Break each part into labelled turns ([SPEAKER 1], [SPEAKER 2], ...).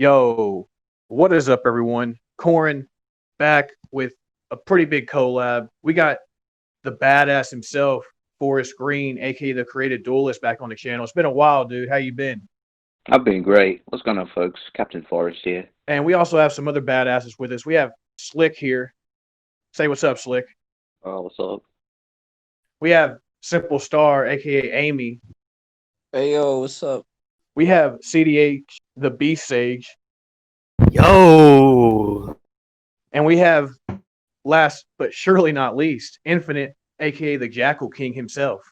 [SPEAKER 1] Yo, what is up, everyone? Corin back with a pretty big collab. We got the badass himself, Forrest Green, aka the creative duelist, back on the channel. It's been a while, dude. How you been?
[SPEAKER 2] I've been great. What's going on, folks? Captain Forrest here.
[SPEAKER 1] And we also have some other badasses with us. We have Slick here. Say what's up, Slick.
[SPEAKER 2] What's up?
[SPEAKER 1] We have Simple Star, aka Amy.
[SPEAKER 3] Hey yo, what's up?
[SPEAKER 1] We have CDH, the Beast Sage,
[SPEAKER 4] Yo,
[SPEAKER 1] and we have last but surely not least, Infinite, aka the Jackal King himself.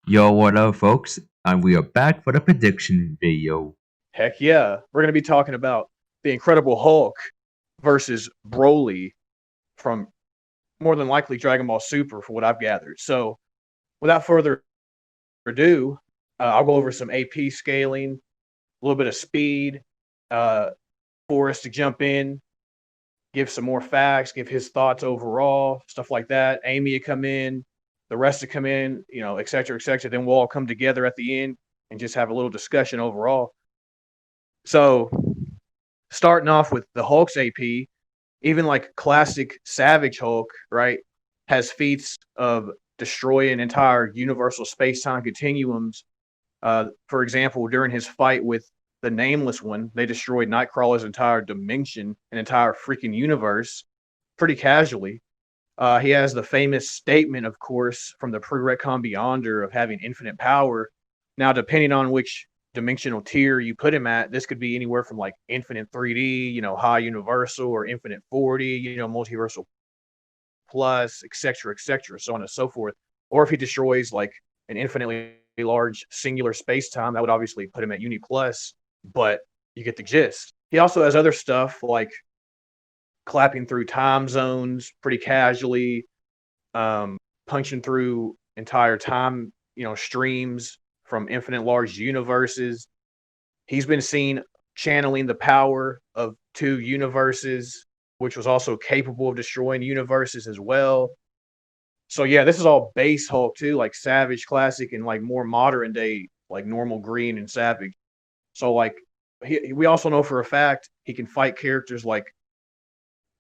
[SPEAKER 4] yo, what up, folks? And we are back for the prediction video.
[SPEAKER 1] Heck yeah. We're going to be talking about the Incredible Hulk versus Broly from more than likely Dragon Ball Super, for what I've gathered. So, without further ado, I'll go over some AP scaling, a little bit of speed, for us to jump in, give some more facts, give his thoughts overall, stuff like that. Amy to come in, the rest to come in, et cetera, et cetera. Then we'll all come together at the end and just have a little discussion overall. So, starting off with the Hulk's AP, even like classic Savage Hulk, right, has feats of destroying entire universal space-time continuums. For example, during his fight with the Nameless One, they destroyed Nightcrawler's entire dimension, an entire freaking universe, pretty casually. He has the famous statement, of course, from the pre-retcon Beyonder of having infinite power. Now, depending on which dimensional tier you put him at, this could be anywhere from like infinite 3D, high universal, or infinite 40, multiversal plus, etc., so on and so forth. Or if he destroys like an infinitely large singular space time, that would obviously put him at uni plus, but you get the gist. He also has other stuff like clapping through time zones pretty casually, punching through entire time, streams from infinite large universes. He's been seen channeling the power of two universes, which was also capable of destroying universes as well. So yeah, this is all base Hulk too, like Savage Classic and like more modern day, like normal Green and Savage. So like we also know for a fact he can fight characters like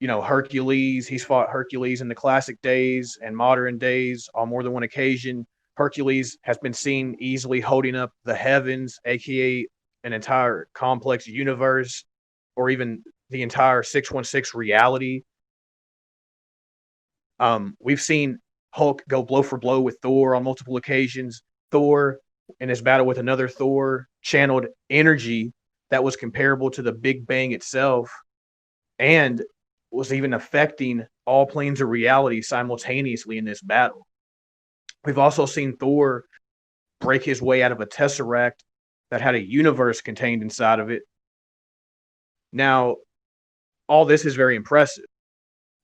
[SPEAKER 1] Hercules. He's fought Hercules in the classic days and modern days on more than one occasion. Hercules has been seen easily holding up the heavens, aka an entire complex universe, or even the entire 616 reality. We've seen Hulk go blow for blow with Thor on multiple occasions. Thor, in his battle with another Thor, channeled energy that was comparable to the Big Bang itself and was even affecting all planes of reality simultaneously in this battle. We've also seen Thor break his way out of a tesseract that had a universe contained inside of it. Now, all this is very impressive.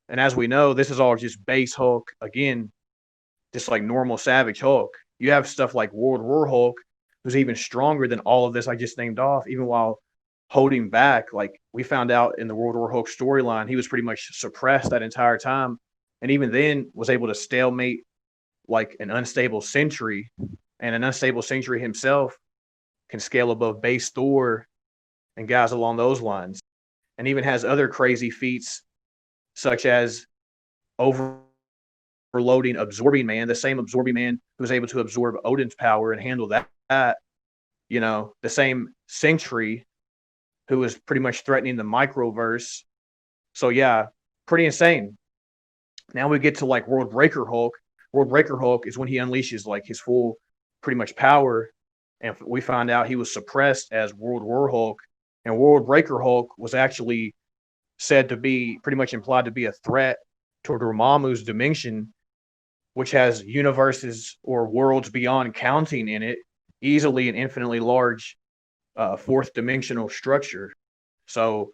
[SPEAKER 1] And as we know, this is all just base Hulk. Again, just like normal Savage Hulk. You have stuff like World War Hulk, who's even stronger than all of this I just named off, even while holding back. Like we found out in the World War Hulk storyline, he was pretty much suppressed that entire time. And even then was able to stalemate like an unstable Sentry. And an unstable Sentry himself can scale above base Thor and guys along those lines. And even has other crazy feats, such as overloading Absorbing Man, the same Absorbing Man who was able to absorb Odin's power and handle that. The same Sentry who was pretty much threatening the microverse. So yeah, pretty insane. Now we get to like World Breaker Hulk. World Breaker Hulk is when he unleashes like his full pretty much power. And we find out he was suppressed as World War Hulk. And World Breaker Hulk was actually said to be pretty much implied to be a threat toward Dormammu's dimension, which has universes or worlds beyond counting in it, easily an infinitely large fourth dimensional structure. So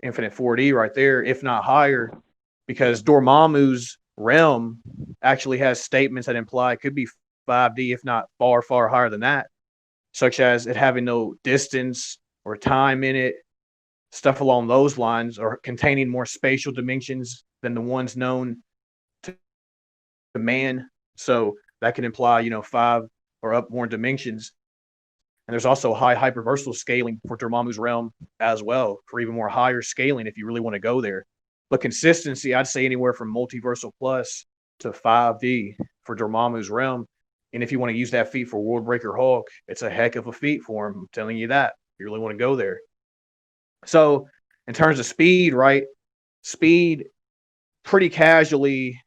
[SPEAKER 1] infinite 4D right there, if not higher, because Dormammu's realm actually has statements that imply it could be 5D, if not far, far higher than that, such as it having no distance or time in it, stuff along those lines, or containing more spatial dimensions than the ones known to man. So that can imply, 5 or up more dimensions. And there's also high hyperversal scaling for Dormammu's realm as well, for even more higher scaling if you really want to go there. But consistency, I'd say anywhere from multiversal plus to 5D for Dormammu's realm. And if you want to use that feat for Worldbreaker Hulk, it's a heck of a feat for him. I'm telling you that. If you really want to go there. So in terms of speed, right? Speed pretty casually.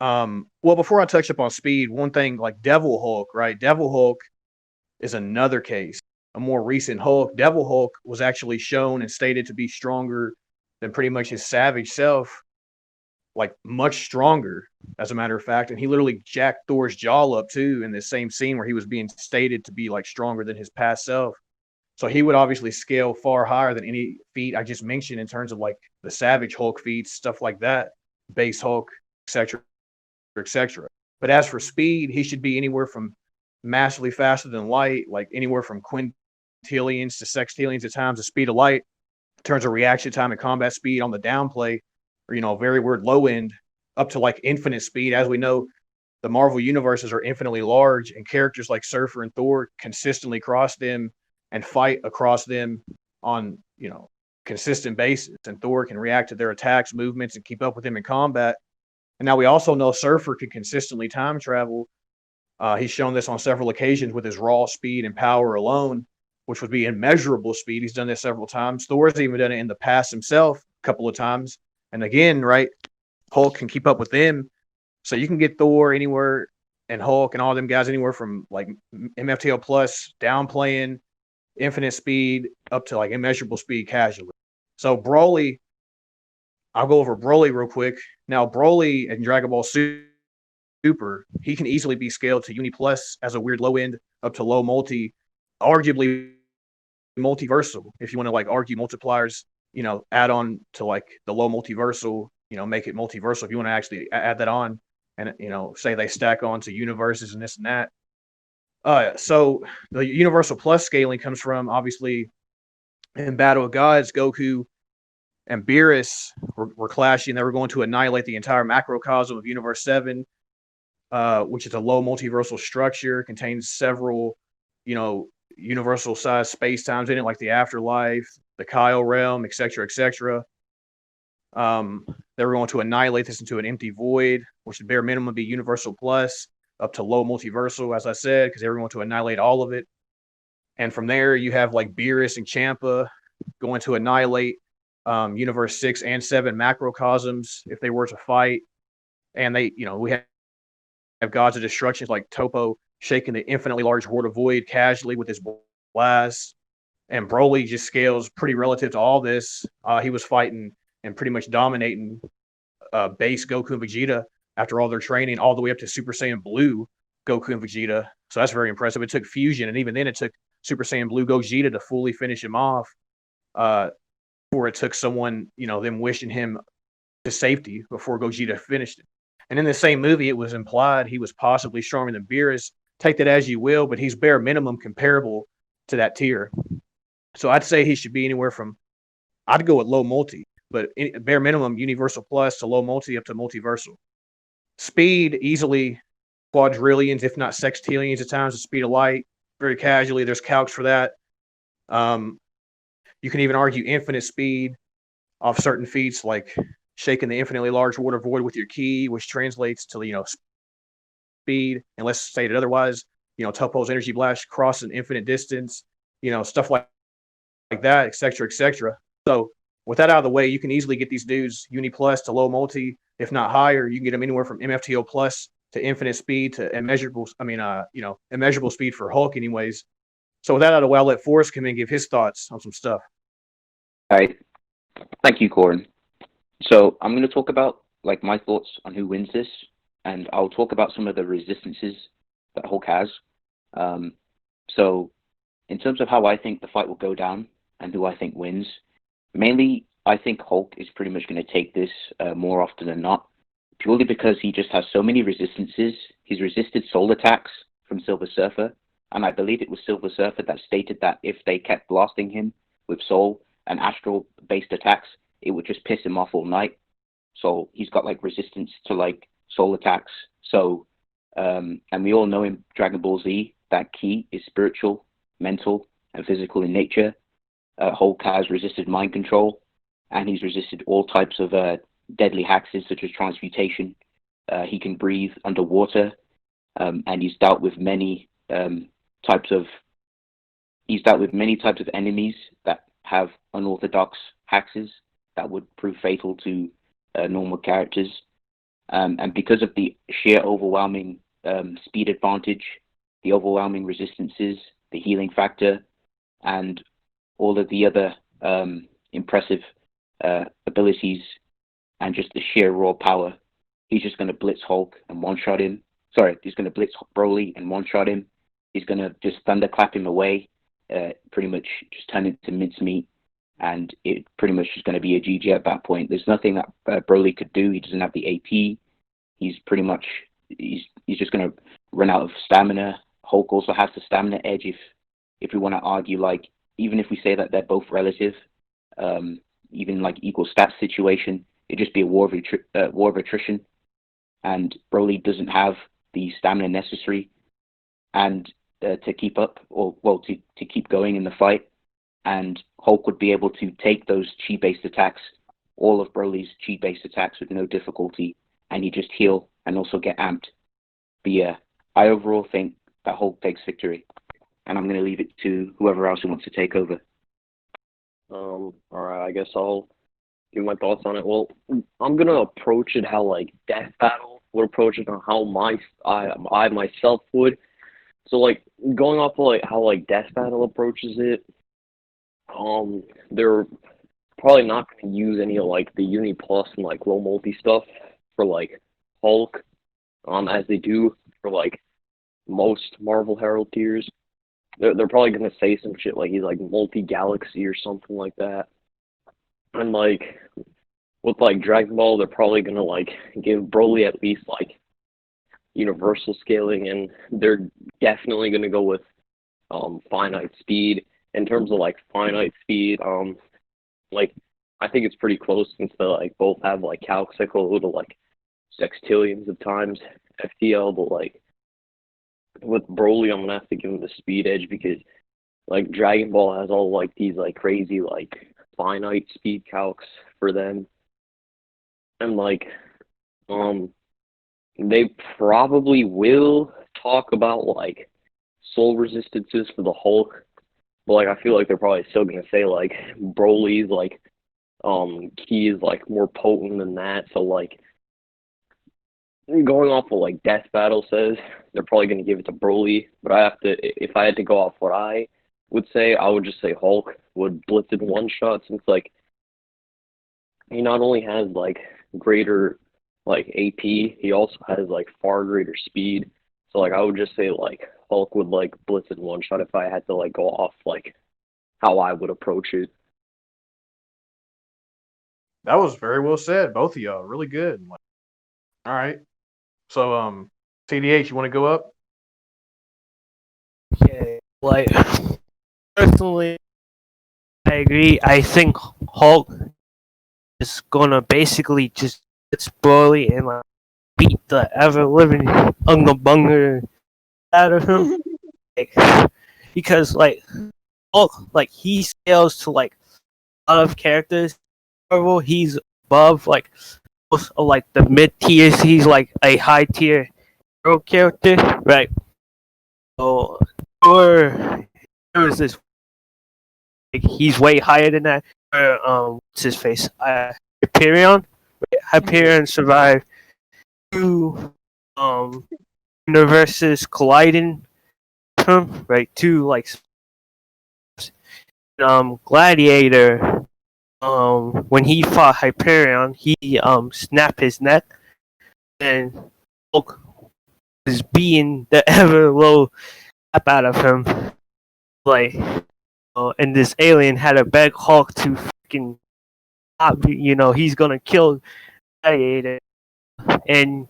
[SPEAKER 1] Well, before I touch up on speed, one thing like Devil Hulk, right? Devil Hulk is another case, a more recent Hulk. Devil Hulk was actually shown and stated to be stronger than pretty much his Savage self, like much stronger, as a matter of fact. And he literally jacked Thor's jaw up too in this same scene where he was being stated to be like stronger than his past self. So he would obviously scale far higher than any feat I just mentioned in terms of like the Savage Hulk feats, stuff like that, base Hulk, etc., etc. But as for speed, he should be anywhere from massively faster than light, like anywhere from quintillions to sextillions of times the speed of light in terms of reaction time and combat speed on the downplay, or very weird low end, up to like infinite speed. As we know, the Marvel universes are infinitely large, and characters like Surfer and Thor consistently cross them and fight across them on consistent basis. And Thor can react to their attacks, movements, and keep up with them in combat. And now we also know Surfer can consistently time travel. He's shown this on several occasions with his raw speed and power alone, which would be immeasurable speed. He's done this several times. Thor's even done it in the past himself a couple of times. And again, right, Hulk can keep up with them. So you can get Thor anywhere and Hulk and all them guys anywhere from like MFTL plus downplaying infinite speed up to like immeasurable speed casually. So Broly, I'll go over Broly real quick. Now, Broly in Dragon Ball Super, he can easily be scaled to Uni Plus as a weird low end up to low multi, arguably multiversal. If you want to like argue multipliers, add on to like the low multiversal, make it multiversal. If you want to actually add that on and, say they stack on to universes and this and that. So the Universal Plus scaling comes from obviously in Battle of Gods, Goku and Beerus were clashing. They were going to annihilate the entire macrocosm of Universe 7, which is a low multiversal structure, contains several, universal size space times in it, like the afterlife, the Kyle realm, etc., etc. They were going to annihilate this into an empty void, which would bare minimum be Universal Plus up to low multiversal, as I said, because they were going to annihilate all of it. And from there, you have like Beerus and Champa going to annihilate Universe 6 and 7 macrocosms if they were to fight. And we have gods of destruction like Topo shaking the infinitely large horde of void casually with his blast. And Broly just scales pretty relative to all this. He was fighting and pretty much dominating base Goku and Vegeta after all their training, all the way up to Super Saiyan Blue Goku and Vegeta. So that's very impressive. It took Fusion, and even then it took Super Saiyan Blue Gogeta to fully finish him off. Before it took someone, them wishing him to safety before Gogeta finished it. And in the same movie, it was implied he was possibly stronger than Beerus. Take that as you will, but he's bare minimum comparable to that tier. So I'd say he should be anywhere from, I'd go at low multi, but bare minimum Universal Plus to low multi up to multiversal. Speed, easily quadrillions, if not sextillions of times the speed of light. Very casually, there's calcs for that. You can even argue infinite speed off certain feats, like shaking the infinitely large water void with your ki, which translates to, speed, unless stated otherwise. Topo's energy blast crossing infinite distance, stuff like that, etc., etc. So with that out of the way, you can easily get these dudes Uni Plus to low multi, if not higher. You can get them anywhere from MFTO Plus to infinite speed to immeasurable speed for Hulk anyways. So with that out of the way, I'll let Forrest come in and give his thoughts on some stuff.
[SPEAKER 2] All right. Thank you, Corin. So I'm going to talk about like my thoughts on who wins this, and I'll talk about some of the resistances that Hulk has. So in terms of how I think the fight will go down and who I think wins, mainly I think Hulk is pretty much going to take this more often than not, purely because he just has so many resistances. He's resisted soul attacks from Silver Surfer, and I believe it was Silver Surfer that stated that if they kept blasting him with soul and astral-based attacks, it would just piss him off all night. So he's got like resistance to like soul attacks. So, and we all know in Dragon Ball Z that ki is spiritual mental and physical in nature. Hulk has resisted mind control, and he's resisted all types of deadly hexes such as transmutation. He can breathe underwater, and he's dealt with many types of enemies that have unorthodox hexes that would prove fatal to normal characters. And because of the sheer overwhelming speed advantage, the overwhelming resistances, the healing factor, and all of the other impressive abilities, and just the sheer raw power, he's just going to blitz Hulk and one-shot him. Sorry, he's going to blitz Broly and one-shot him. He's going to just thunderclap him away, pretty much just turn it to mincemeat, and it pretty much is going to be a GG at that point. There's nothing that Broly could do. He doesn't have the AP. He's pretty much, he's just going to run out of stamina. Hulk also has the stamina edge if we want to argue, like, even if we say that they're both relative, even like equal stats situation, it'd just be a war of attrition. And Broly doesn't have the stamina necessary and to keep up, or well, to keep going in the fight. And Hulk would be able to take those chi-based attacks, all of Broly's chi-based attacks, with no difficulty, and he just heal and also get amped. But yeah, I overall think that Hulk takes victory, and I'm going to leave it to whoever else who wants to take over.
[SPEAKER 5] All right, I guess I'll give my thoughts on it. Well, I'm gonna approach it how like Death Battle would approach it, on how I myself would. So like going off of like how like Death Battle approaches it, they're probably not gonna use any of like the Uni Plus and like low multi stuff for like Hulk, as they do for like most Marvel Herald tiers. They're probably gonna say some shit like he's like multi-galaxy or something like that. And like with like Dragon Ball, they're probably gonna like give Broly at least like universal scaling, and they're definitely gonna go with finite speed. In terms of like finite speed, like I think it's pretty close, since they like both have like calc cycle to like sextillions of times FTL, but like with Broly, I'm gonna have to give him the speed edge, because like Dragon Ball has all like these like crazy like finite speed calcs for them, and like they probably will talk about like soul resistances for the Hulk, but like I feel like they're probably still gonna say like Broly's like key is like more potent than that. So like going off of like Death Battle says, they're probably gonna give it to Broly, but if I had to go off what I would say, I would just say Hulk would blitz in one shot, since like he not only has like greater like AP, he also has like far greater speed. So like I would just say like Hulk would like blitz in one shot if I had to like go off like how I would approach it.
[SPEAKER 1] That was very well said, both of y'all. Really good. All right. So, TDH, you want to go up?
[SPEAKER 6] Okay, like personally, I agree. I think Hulk is gonna basically just it's Broly and like beat the ever living unga bunga out of him, like, because like Hulk, like he scales to like a lot of characters. Marvel, he's above like most of like the mid tiers. He's like a high tier hero character, right? So, or there was this. Like, he's way higher than that. What's his face? Hyperion. Hyperion survived two universes colliding. Right, two like Gladiator. When he fought Hyperion, he snapped his neck, and Hulk was beating the ever low crap out of him. Like, and this alien had to beg Hulk to freaking stop. He's gonna kill Gladiator, and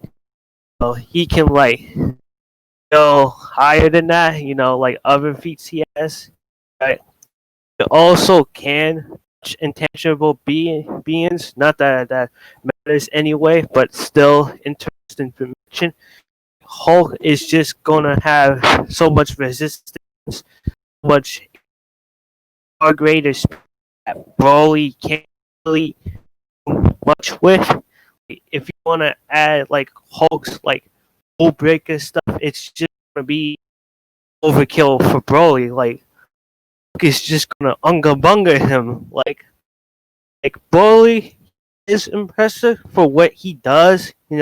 [SPEAKER 6] he can like go higher than that. Like other feats he has. Right. It also can touch intangible beings. Not that matters anyway, but still interesting information. Hulk is just gonna have so much resistance much far greater speed that Broly can't really do much with. If you want to add like Hulk's like full breaker stuff, it's just gonna be overkill for Broly. Like Hulk is just gonna unga bunga him. Like Broly is impressive for what he does. He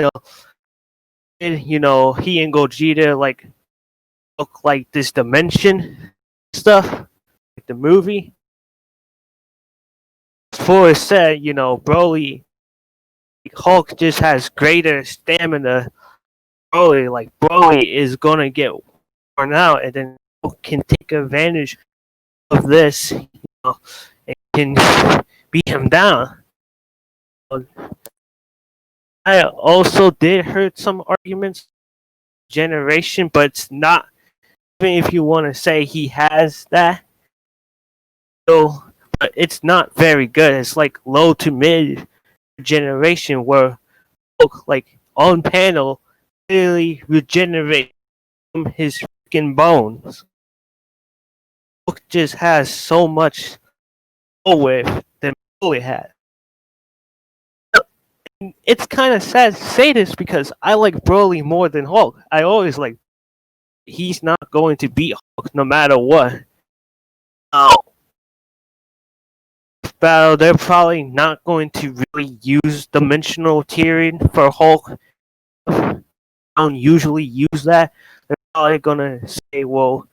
[SPEAKER 6] and Gogeta like look like this dimension stuff, like the movie. Before said, Broly, Hulk just has greater stamina. Broly is gonna get worn out, and then Hulk can take advantage of this, and can beat him down. I also did heard some arguments generation, but it's not, even if you want to say he has that, still, but it's not very good. It's like low to mid generation where Hulk, like on panel, really regenerate from his freaking bones. Hulk just has so much to go with than Broly had. It's kind of sad to say this because I like Broly more than Hulk. I always like. He's not going to beat Hulk no matter what. Battle, they're probably not going to really use dimensional tearing for Hulk. I don't usually use that. They're probably gonna say, well,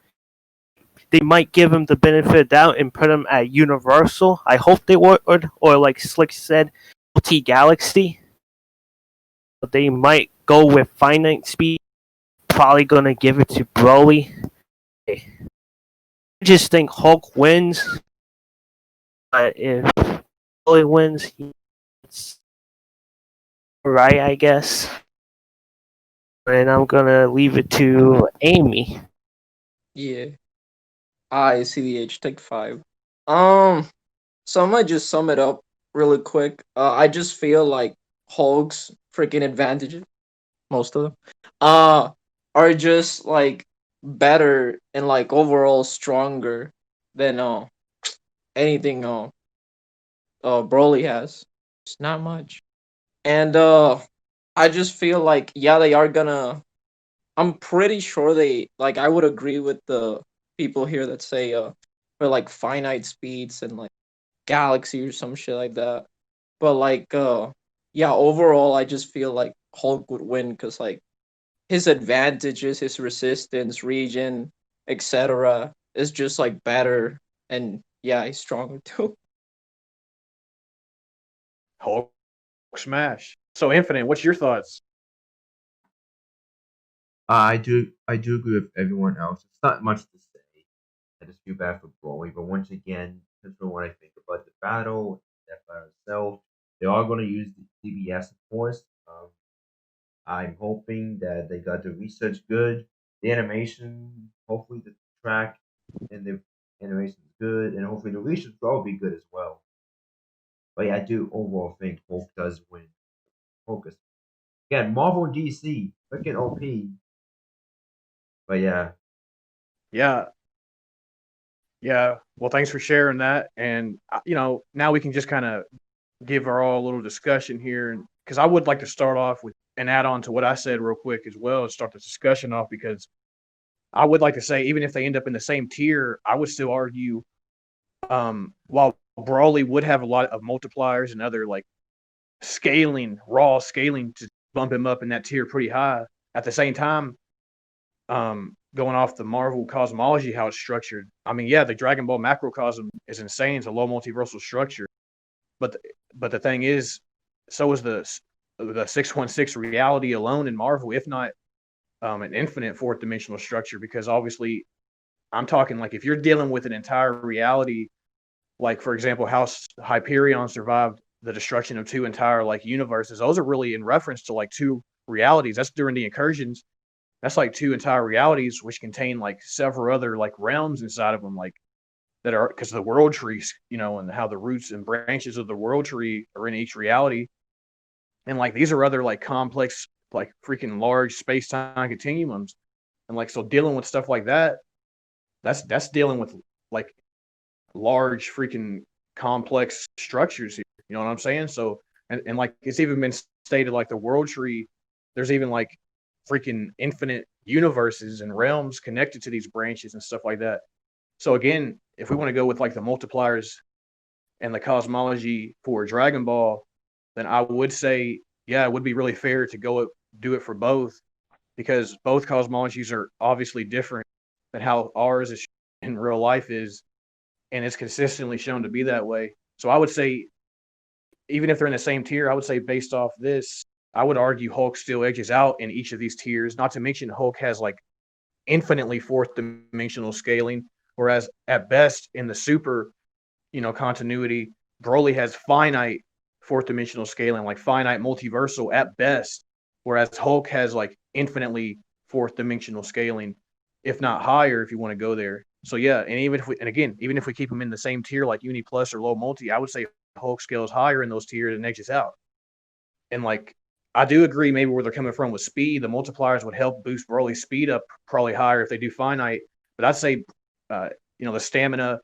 [SPEAKER 6] they might give him the benefit of the doubt and put him at Universal. I hope they would, or like Slick said, Multi Galaxy. But they might go with finite speed. Probably gonna give it to Broly. I just think Hulk wins. But if Broly wins, it's right, I guess. And I'm gonna leave it to Amy.
[SPEAKER 3] Yeah. I CDH take 5. So I might just sum it up really quick. I just feel like Hulk's freaking advantages, most of them, are just like better and like overall stronger than anything Broly has. It's not much. And I just feel like they are gonna, I'm pretty sure they, like, I would agree with the people here that say for like finite speeds and like galaxy or some shit like that. But like overall I just feel like Hulk would win cuz like his advantages, his resistance, region, etc. is just like better, and he's stronger too.
[SPEAKER 1] Hulk smash. So Infinite, what's your thoughts?
[SPEAKER 4] I do agree with everyone else. It's not much to say. I just feel bad for Broly, but once again, considering what I think about the battle, that battle itself, they are going to use the CBS, of course. I'm hoping that they got the research good, the animation, hopefully the track and the animation is good, and hopefully the research will all be good as well. But yeah, I do overall think Hulk does win. Focus. Again, Marvel and DC, freaking OP. But yeah,
[SPEAKER 1] Yeah, yeah. Well, thanks for sharing that. And now we can just kind of give our all a little discussion here, because I would like to start off with and add on to what I said real quick as well, and start the discussion off, because I would like to say, even if they end up in the same tier, I would still argue, while Brawley would have a lot of multipliers and other like raw scaling to bump him up in that tier pretty high. At the same time, going off the Marvel cosmology, how it's structured, I mean, yeah, the Dragon Ball macrocosm is insane. It's a low multiversal structure, but the thing is, so is the 616 reality alone in Marvel, if not an infinite fourth dimensional structure. Because obviously, I'm talking like if you're dealing with an entire reality, like for example, how Hyperion survived the destruction of two entire like universes. Those are really in reference to like two realities. That's during the incursions. That's like two entire realities, which contain like several other like realms inside of them, like that are, because the world trees, and how the roots and branches of the world tree are in each reality. And like these are other like complex, like freaking large space time continuums. And like, so dealing with stuff like that, that's dealing with like large freaking complex structures here. You know what I'm saying? So and like it's even been stated like the world tree, there's even like freaking infinite universes and realms connected to these branches and stuff like that. So again, if we want to go with like the multipliers and the cosmology for Dragon Ball, then I would say, yeah, it would be really fair to do it for both because both cosmologies are obviously different than how ours is in real life is, and it's consistently shown to be that way. So I would say, even if they're in the same tier, I would say based off this, I would argue Hulk still edges out in each of these tiers. Not to mention Hulk has like infinitely fourth dimensional scaling, whereas at best in the super, continuity, Broly has finite fourth dimensional scaling, like finite multiversal at best, whereas Hulk has like infinitely fourth dimensional scaling, if not higher, if you want to go there. So yeah, and even if we keep them in the same tier like Uni Plus or Low Multi, I would say Hulk scales higher in those tiers and edges out. And like I do agree maybe where they're coming from with speed, the multipliers would help boost Broly's speed up probably higher if they do finite. But I'd say the stamina,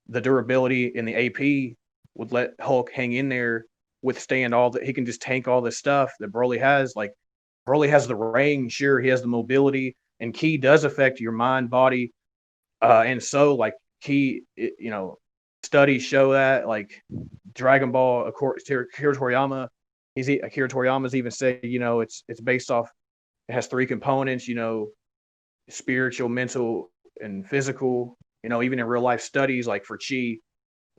[SPEAKER 1] the durability in the AP would let Hulk hang in there, withstand all that. He can just tank all this stuff that Broly has. Like Broly has the range, sure, he has the mobility, and Ki does affect your mind, body, and so like studies show that like Dragon Ball, of course, Akira Toriyama, Akira Toriyama's even said, it's based off. It has three components, spiritual, mental, and physical. Even in real life studies, like for Chi.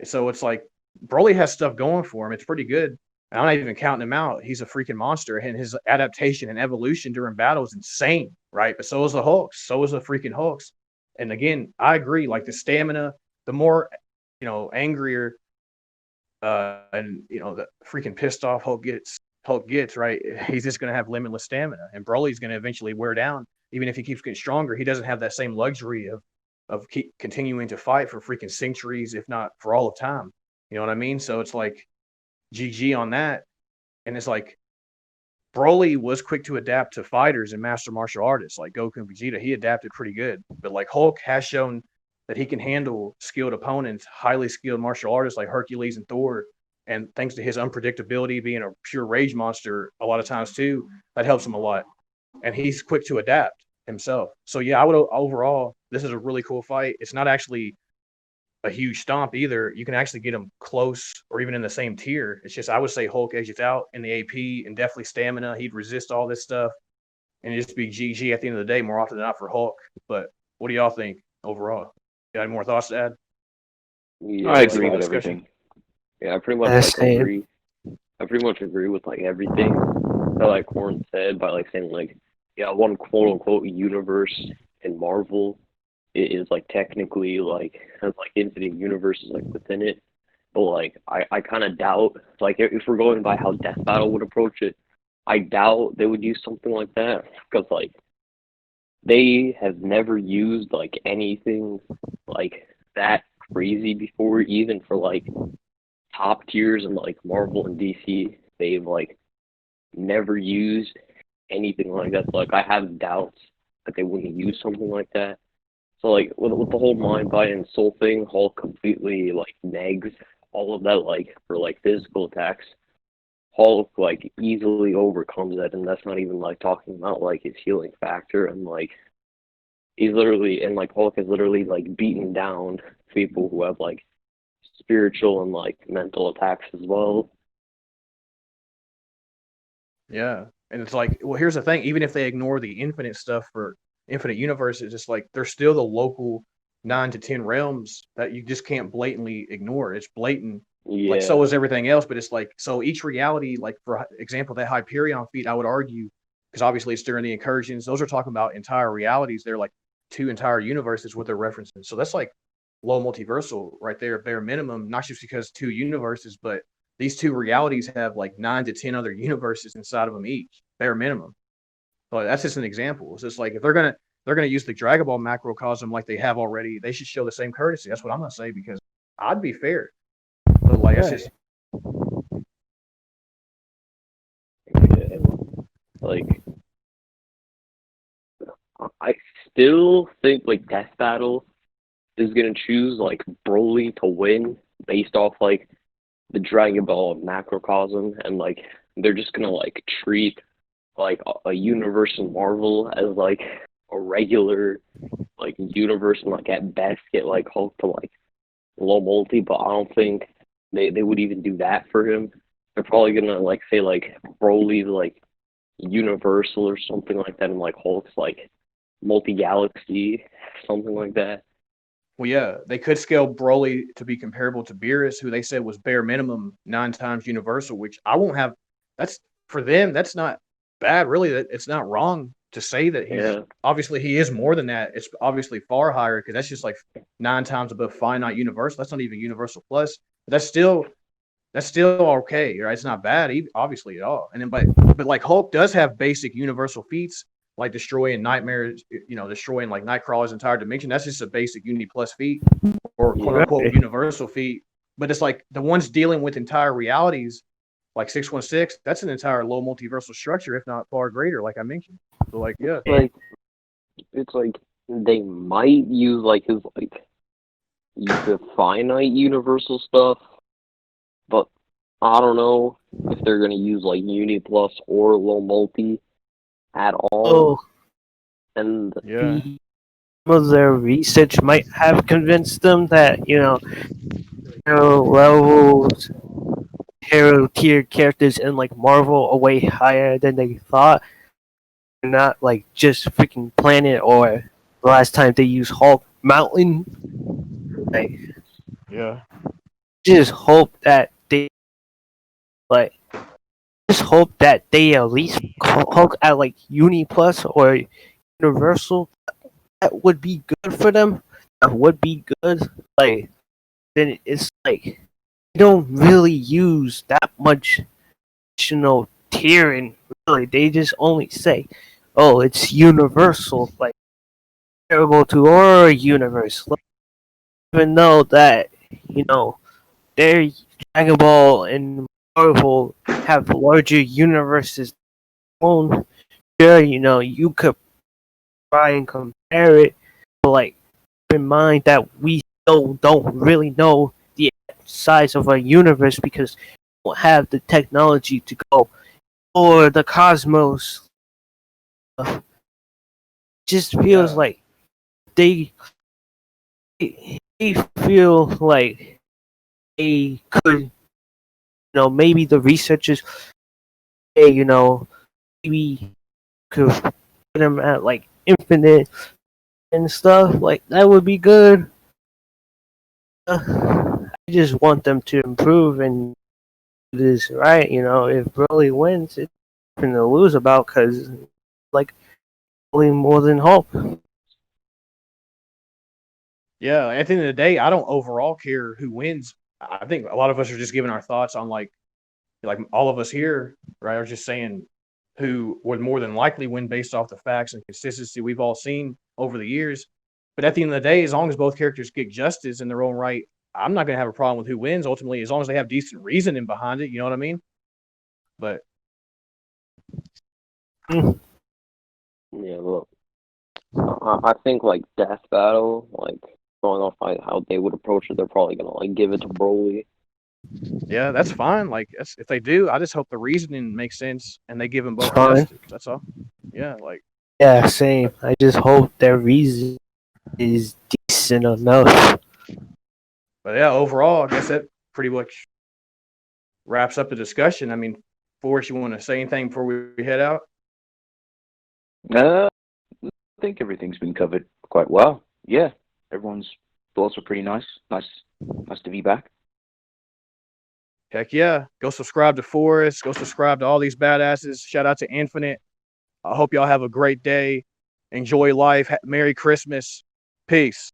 [SPEAKER 1] So it's like Broly has stuff going for him. It's pretty good. And I'm not even counting him out. He's a freaking monster, and his adaptation and evolution during battle is insane, right? But so is the Hulks. So is the freaking Hulks. And again, I agree. Like the stamina, the more angrier, and the freaking pissed off Hulk gets, right? He's just going to have limitless stamina, and Broly's going to eventually wear down. Even if he keeps getting stronger, he doesn't have that same luxury of keep continuing to fight for freaking centuries, if not for all of time. You know what I mean? So it's like GG on that. And it's like Broly was quick to adapt to fighters and master martial artists like Goku and Vegeta. He adapted pretty good. But like Hulk has shown that he can handle skilled opponents, highly skilled martial artists like Hercules and Thor. And thanks to his unpredictability, being a pure rage monster a lot of times too, that helps him a lot. And he's quick to adapt himself. So yeah, I would overall, this is a really cool fight. It's not actually a huge stomp either. You can actually get them close or even in the same tier. It's just I would say Hulk edges out in the AP and definitely stamina. He'd resist all this stuff and it'd just be GG at the end of the day more often than not for Hulk. But what do y'all think overall? Got any more thoughts to add?
[SPEAKER 5] Yeah,
[SPEAKER 2] I
[SPEAKER 5] like,
[SPEAKER 2] agree with
[SPEAKER 1] discussion.
[SPEAKER 2] everything.
[SPEAKER 5] Yeah, I pretty much
[SPEAKER 6] Same.
[SPEAKER 5] agree. I pretty much agree with like everything that like Corn said by like saying like, yeah, one quote unquote universe in Marvel is like technically like has like infinite universes like within it. But like I kind of doubt like if we're going by how Death Battle would approach it, I doubt they would use something like that because like they have never used like anything like that crazy before, even for like top tiers in like Marvel and DC. They've like never used anything like that. So, like I have doubts that they wouldn't use something like that. So like with the whole mind, body, and soul thing, Hulk completely like negs all of that like for like physical attacks. Hulk like easily overcomes that, and that's not even like talking about like his healing factor and like he's literally and like Hulk has literally like beaten down people who have like spiritual and like mental attacks as well.
[SPEAKER 1] Yeah. And it's like, well, here's the thing. Even if they ignore the infinite stuff for infinite universes, it's like there's still the local 9 to 10 realms that you just can't blatantly ignore. It's blatant. Like,
[SPEAKER 5] Yeah.
[SPEAKER 1] so is everything else. But it's like, so each reality, like, for example, that Hyperion feat, I would argue, because obviously it's during the incursions, those are talking about entire realities. They're like two entire universes with their references. So that's like low multiversal right there, bare minimum, not just because two universes, but these two realities have like 9 to 10 other universes inside of them each, bare minimum. So that's just an example. It's just like if they're gonna use the Dragon Ball macrocosm like they have already, they should show the same courtesy. That's what I'm gonna say because I'd be fair. But like that's just
[SPEAKER 5] Yeah. Like I still think like Death Battle is gonna choose like Broly to win based off like the Dragon Ball macrocosm, and like they're just gonna like treat like a Universal Marvel as like a regular like universe, and like at best get like Hulk to like low multi, but I don't think they would even do that for him. They're probably gonna like say like Broly's like Universal or something like that, and like Hulk's like multi galaxy, something like that.
[SPEAKER 1] Well, yeah, they could scale Broly to be comparable to Beerus, who they said was bare minimum 9 times universal, which I won't have. That's for them. That's not bad, really. That it's not wrong to say that he's
[SPEAKER 5] Yeah.
[SPEAKER 1] obviously he is more than that. It's obviously far higher because that's just like 9 times above finite universal. That's not even universal plus. But that's still okay, right? It's not bad, obviously at all. And then, but like Hulk does have basic universal feats like destroying nightmares, destroying like Nightcrawler's entire dimension. That's just a basic Unity Plus feat or quote unquote universal feat. But it's like the ones dealing with entire realities, like 616. That's an entire low multiversal structure, if not far greater, like I mentioned. So like, yeah,
[SPEAKER 5] Like it's like they might use like his like the finite universal stuff, but I don't know if they're gonna use like Uni Plus or low multi at all.
[SPEAKER 6] Oh,
[SPEAKER 5] And
[SPEAKER 1] yeah,
[SPEAKER 6] some of their research might have convinced them that hero levels, hero tier characters in like Marvel are way higher than they thought. Not like just freaking Planet or the last time they used Hulk Mountain. Like,
[SPEAKER 1] yeah,
[SPEAKER 6] just hope that they like. Just hope that they at least Hulk at like Uni Plus or Universal. That would be good for them. That would be good. Like then it's like they don't really use that much additional tiering. Really, they just only say, "Oh, it's Universal." Like comparable to our universe. Like, even though that their Dragon Ball and Marvel have larger universes own. Sure, you could try and compare it, but like keep in mind that we still don't really know the size of our universe because we don't have the technology to go or the cosmos. Just feels
[SPEAKER 1] yeah,
[SPEAKER 6] like they they feel like they could, maybe the researchers, hey, maybe could put them at like infinite and stuff. Like that would be good. I just want them to improve and do this right. If Broly wins, it's nothing to lose about because like Broly more than Hulk.
[SPEAKER 1] yeah. At the end of the day, I don't overall care who wins. I think a lot of us are just giving our thoughts on like all of us here, right, are just saying who would more than likely win based off the facts and consistency we've all seen over the years. But at the end of the day, as long as both characters get justice in their own right, I'm not going to have a problem with who wins ultimately, as long as they have decent reasoning behind it. You know what I mean? But
[SPEAKER 6] Mm.
[SPEAKER 5] yeah, look, I think like Death Battle, like going off like how they would approach it, they're probably gonna like give it to Broly.
[SPEAKER 1] yeah, that's fine. Like if they do, I just hope the reasoning makes sense and they give them
[SPEAKER 6] It's
[SPEAKER 1] both
[SPEAKER 6] fine.
[SPEAKER 1] justice. That's all. Yeah, like
[SPEAKER 6] Yeah, same. I just hope their reason is decent enough.
[SPEAKER 1] but yeah, overall, I guess that pretty much wraps up the discussion. I mean, Forrest, you want to say anything before we head out?
[SPEAKER 2] I think everything's been covered quite well. Yeah, everyone's thoughts were pretty nice. Nice to be back.
[SPEAKER 1] Heck yeah. Go subscribe to Forrest. Go subscribe to all these badasses. Shout out to Infinite. I hope y'all have a great day. Enjoy life. Merry Christmas. Peace.